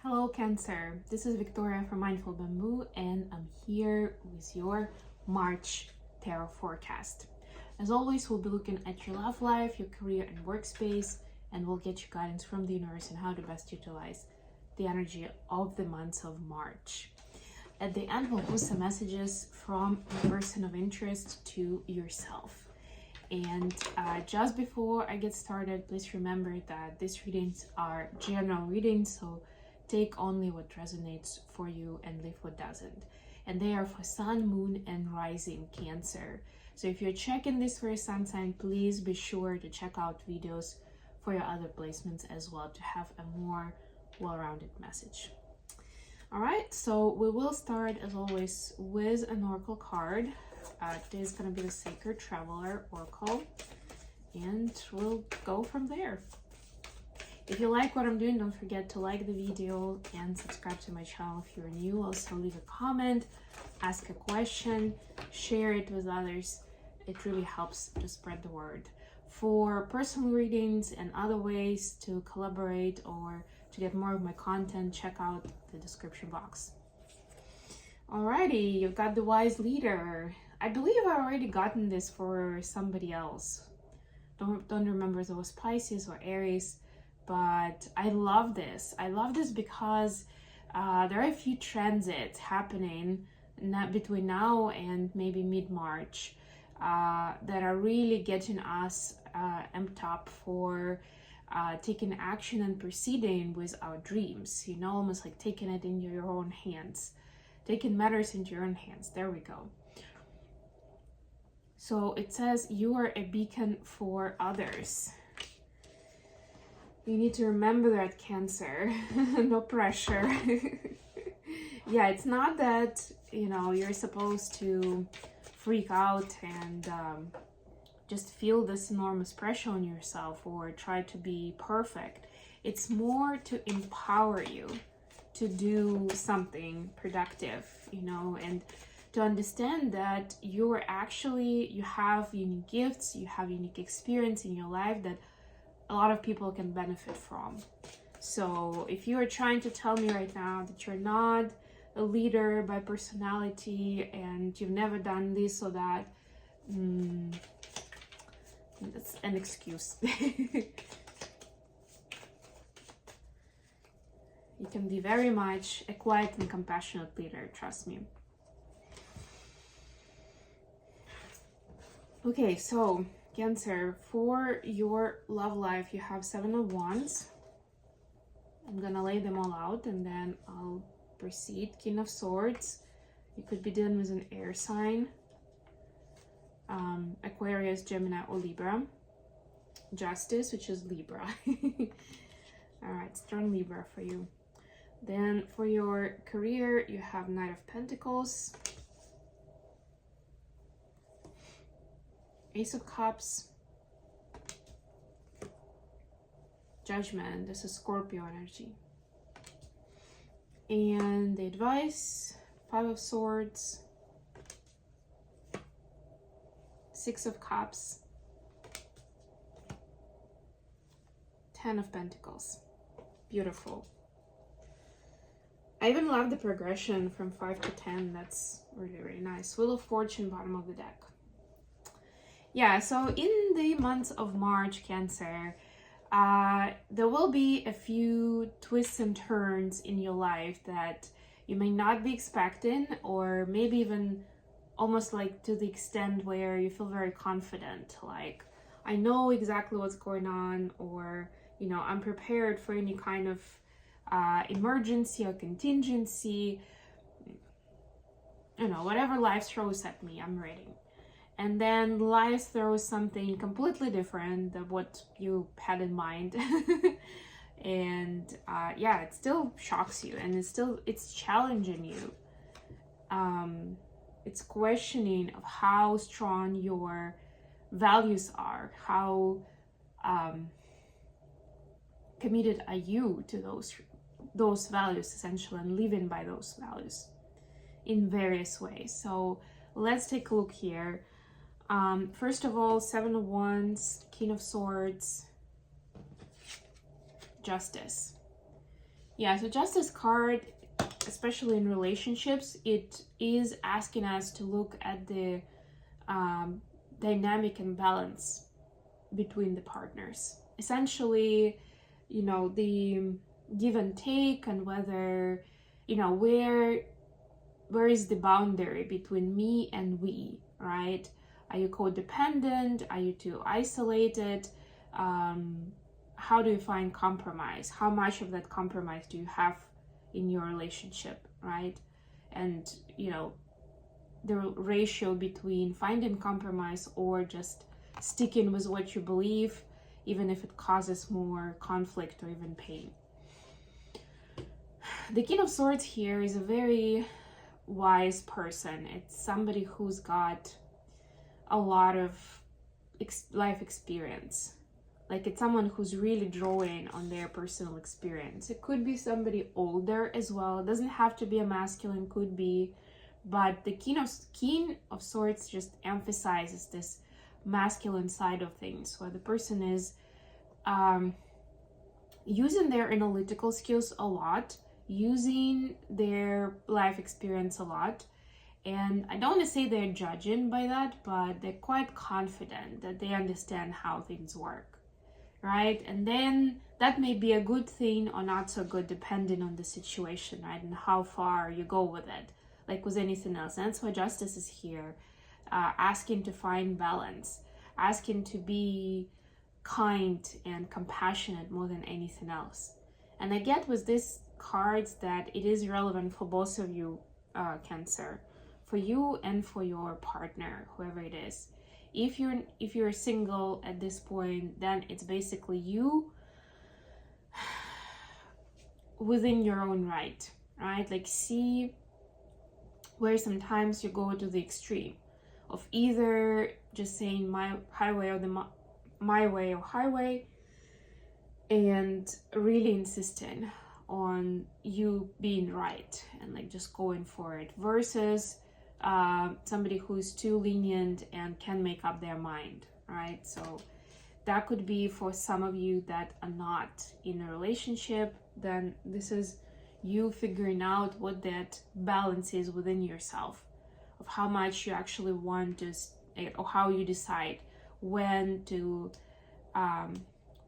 Hello Cancer, this is Victoria from Mindful Bamboo and I'm here with your March tarot forecast. As always, we'll be looking at your love life, your career and workspace, and we'll get you guidance from the universe on how to best utilize the energy of the months of March. At the end, we'll post some messages from a person of interest to yourself. And just before I get started, please remember that these readings are general readings, so take only what resonates for you and leave what doesn't. And they are for Sun, Moon, and Rising Cancer. So if you're checking this for your sun sign, please be sure to check out videos for your other placements as well to have a more well-rounded message. All right, so we will start as always with an oracle card. Today is going to be the Sacred Traveler Oracle, and we'll go from there. If you like what I'm doing, don't forget to like the video and subscribe to my channel if you're new. Also leave a comment, ask a question, share it with others. It really helps to spread the word. For personal readings and other ways to collaborate or to get more of my content, check out the description box. Alrighty, you've got the Wise Leader. I believe I already gotten this for somebody else. Don't remember if it was Pisces or Aries, but I love this. I love this because there are a few transits happening between now and maybe mid-March that are really getting us amped up for taking action and proceeding with our dreams, you know, almost like taking it into your own hands, taking matters into your own hands. There we go. So it says you are a beacon for others. You need to remember that, Cancer. No pressure. Yeah, it's not that, you know, you're supposed to freak out and just feel this enormous pressure on yourself or try to be perfect. It's more to empower you to do something productive, you know, and to understand that you have unique gifts, you have unique experience in your life that a lot of people can benefit from. So if you are trying to tell me right now that you're not a leader by personality and you've never done this or that, that's an excuse. You can be very much a quiet and compassionate leader, trust me. Okay, so Cancer, for your love life, you have 7 of Wands. I'm gonna lay them all out and then I'll proceed. King of Swords, you could be dealing with an air sign. Aquarius, Gemini, or Libra. Justice, which is Libra. All right, strong Libra for you. Then for your career, you have Knight of Pentacles, Ace of Cups, Judgment. This is Scorpio energy. And the advice, 5 of Swords, 6 of Cups, 10 of Pentacles. Beautiful. I even love the progression from 5 to 10. That's really, really nice. Wheel of Fortune, bottom of the deck. Yeah, so in the months of March, Cancer, there will be a few twists and turns in your life that you may not be expecting, or maybe even almost like to the extent where you feel very confident, like, I know exactly what's going on, or, you know, I'm prepared for any kind of emergency or contingency, you know, whatever life throws at me, I'm ready. And then life throws something completely different than what you had in mind. And yeah, it still shocks you, and it's challenging you. It's questioning of how strong your values are, how committed are you to those values, essentially, and living by those values in various ways. So let's take a look here. First of all, 7 of Wands, King of Swords, Justice. Yeah, so Justice card, especially in relationships, it is asking us to look at the dynamic and balance between the partners. Essentially, the give and take, and whether, where is the boundary between me and we, right? Are you codependent? Are you too isolated? How do you find compromise? How much of that compromise do you have in your relationship, right? And, the ratio between finding compromise or just sticking with what you believe, even if it causes more conflict or even pain. The King of Swords here is a very wise person. It's somebody who's got a lot of life experience. Like, it's someone who's really drawing on their personal experience. It could be somebody older as well. It doesn't have to be a masculine, could be. But the King of Swords just emphasizes this masculine side of things, where the person is using their analytical skills a lot, using their life experience a lot. And I don't want to say they're judging by that, but they're quite confident that they understand how things work, right? And then that may be a good thing or not so good, depending on the situation, right? And how far you go with it, like with anything else. And that's why Justice is here, asking to find balance, asking to be kind and compassionate more than anything else. And I get with these cards that it is relevant for both of you, Cancer, for you and for your partner, whoever it is. If you're single at this point, then it's basically you within your own right? Like, see where sometimes you go to the extreme of either just saying my highway or my way or highway, and really insisting on you being right and like just going for it, versus somebody who's too lenient and can make up their mind, right? So that could be for some of you that are not in a relationship. Then this is you figuring out what that balance is within yourself, of how much you actually want to, or how you decide when to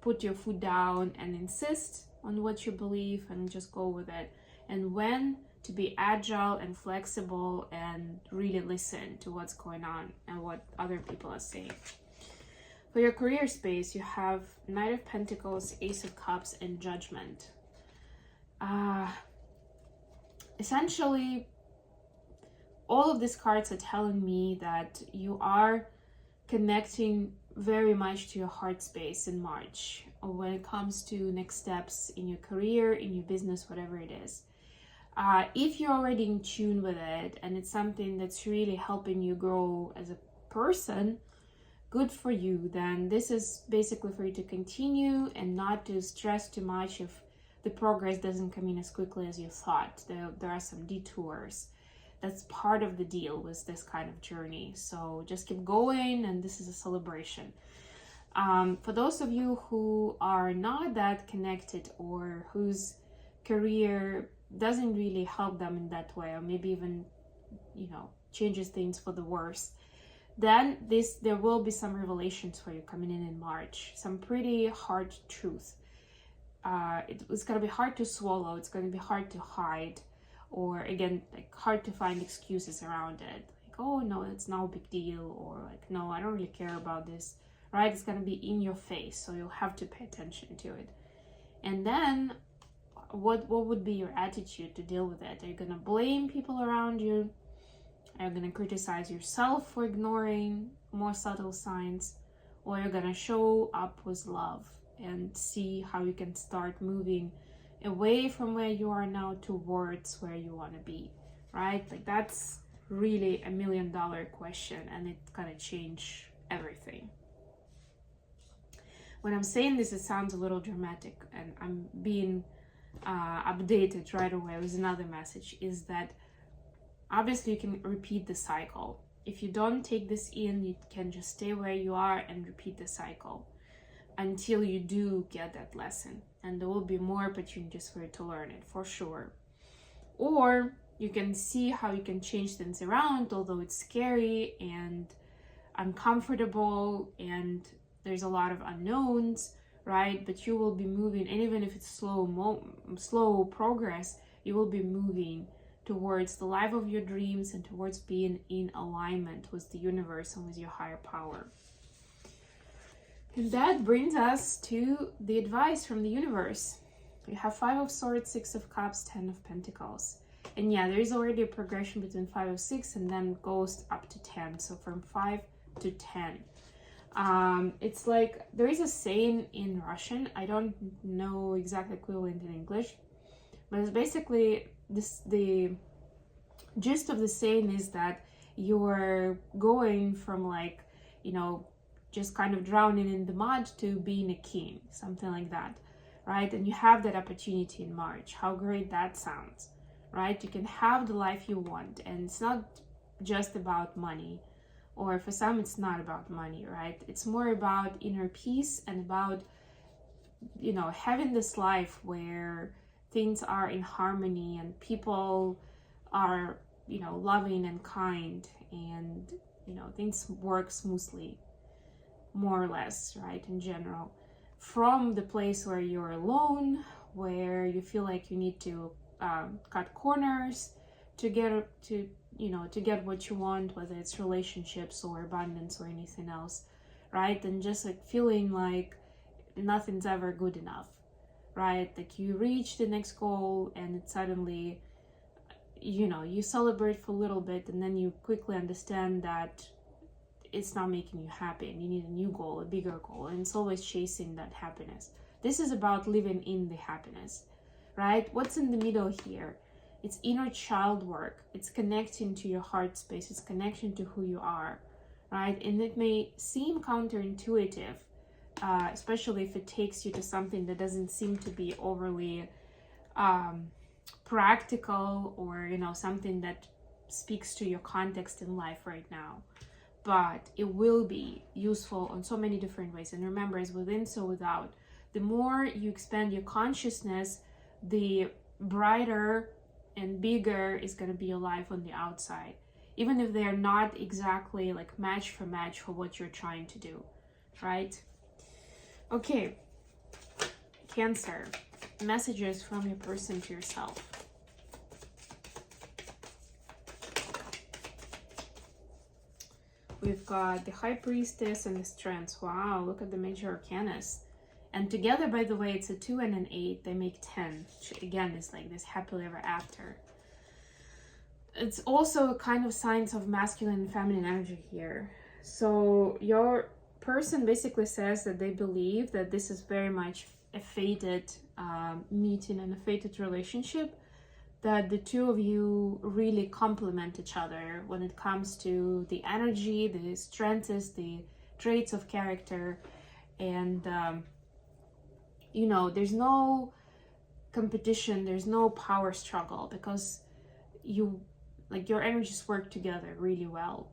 put your foot down and insist on what you believe and just go with it, and when to be agile and flexible and really listen to what's going on and what other people are saying. For your career space, you have Knight of Pentacles, Ace of Cups, and Judgment. Essentially, all of these cards are telling me that you are connecting very much to your heart space in March, or when it comes to next steps in your career, in your business, whatever it is. If you're already in tune with it and it's something that's really helping you grow as a person, good for you. Then this is basically for you to continue and not to stress too much if the progress doesn't come in as quickly as you thought. There are some detours. That's part of the deal with this kind of journey. So just keep going, and this is a celebration. For those of you who are not that connected, or whose career doesn't really help them in that way, or maybe even, changes things for the worse, then there will be some revelations for you coming in March. Some pretty hard truth. It's going to be hard to swallow. It's going to be hard to hide, or again, like hard to find excuses around it. Like, oh no, it's no big deal, or like, no, I don't really care about this, right? It's going to be in your face, so you'll have to pay attention to it. And then what would be your attitude to deal with it? Are you going to blame people around you? Are you going to criticize yourself for ignoring more subtle signs? Or are you going to show up with love and see how you can start moving away from where you are now towards where you want to be, right? Like, that's really $1 million question, and it's going to change everything. When I'm saying this, it sounds a little dramatic, and I'm being updated right away with another message, is that obviously you can repeat the cycle. If you don't take this in, you can just stay where you are and repeat the cycle until you do get that lesson. and there will be more opportunities for you to learn it, for sure. Or you can see how you can change things around, although it's scary and uncomfortable and there's a lot of unknowns, right? But you will be moving, and even if it's slow progress, you will be moving towards the life of your dreams and towards being in alignment with the universe and with your higher power. And that brings us to the advice from the universe. You have 5 of Swords, 6 of Cups, 10 of Pentacles. And yeah, there is already a progression between 5 of 6 and then goes up to 10. So from 5 to 10. It's like, there is a saying in Russian, I don't know exact equivalent in English, but it's basically the gist of the saying is that you're going from, like, you know, just kind of drowning in the mud to being a king, something like that, right? And you have that opportunity in March. How great that sounds, right? You can have the life you want, and it's not just about money, or for some it's not about money, right? It's more about inner peace and about, you know, having this life where things are in harmony and people are, you know, loving and kind, and, you know, things work smoothly, more or less, right, in general. From the place where you're alone, where you feel like you need to cut corners to get what you want, whether it's relationships or abundance or anything else, right? And just like feeling like nothing's ever good enough, right? Like you reach the next goal and it suddenly, you know, you celebrate for a little bit and then you quickly understand that it's not making you happy and you need a new goal, a bigger goal, and it's always chasing that happiness. This is about living in the happiness, right? What's in the middle here? It's inner child work. It's connecting to your heart space. It's connection to who you are, right? And it may seem counterintuitive, especially if it takes you to something that doesn't seem to be overly practical, or, you know, something that speaks to your context in life right now. But it will be useful in so many different ways. And remember, it's within, so without. The more you expand your consciousness, the brighter and bigger is going to be your life on the outside, even if they're not exactly like match for what you're trying to do, right? Okay, Cancer, messages from your person to yourself. We've got the High Priestess and the Strength. Wow, look at the major arcanas. And together, by the way, it's a 2 and an 8. They make 10, which again is like this happily ever after. It's also kind of signs of masculine and feminine energy here. So your person basically says that they believe that this is very much a fated meeting and a fated relationship, that the two of you really complement each other when it comes to the energy, the strengths, the traits of character, and you know, there's no competition, there's no power struggle, because you, like, your energies work together really well.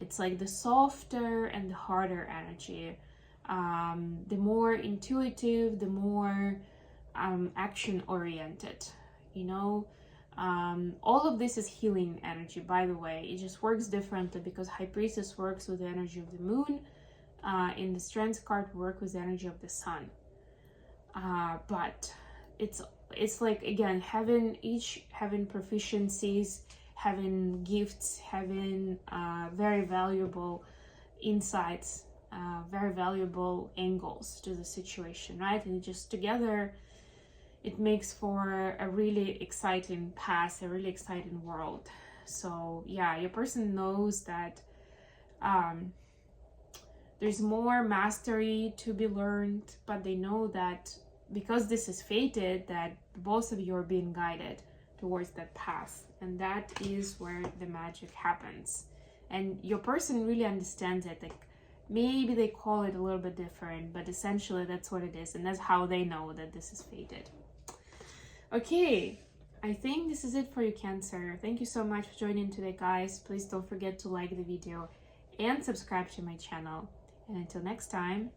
It's like the softer and the harder energy, the more intuitive, the more action oriented, you know. All of this is healing energy, by the way. It just works differently because High Priestess works with the energy of the moon. In the Strength card, work with the energy of the sun. But it's like, again, having proficiencies, having gifts, having very valuable insights, very valuable angles to the situation, right? And just together, it makes for a really exciting past, a really exciting world. So yeah, your person knows that there's more mastery to be learned, but they know that because this is fated, that both of you are being guided towards that path, and that is where the magic happens. And your person really understands it. Like, maybe they call it a little bit different, but essentially that's what it is, and that's how they know that this is fated. Okay, I think this is it for you, Cancer. Thank you so much for joining today, guys. Please don't forget to like the video and subscribe to my channel. And until next time,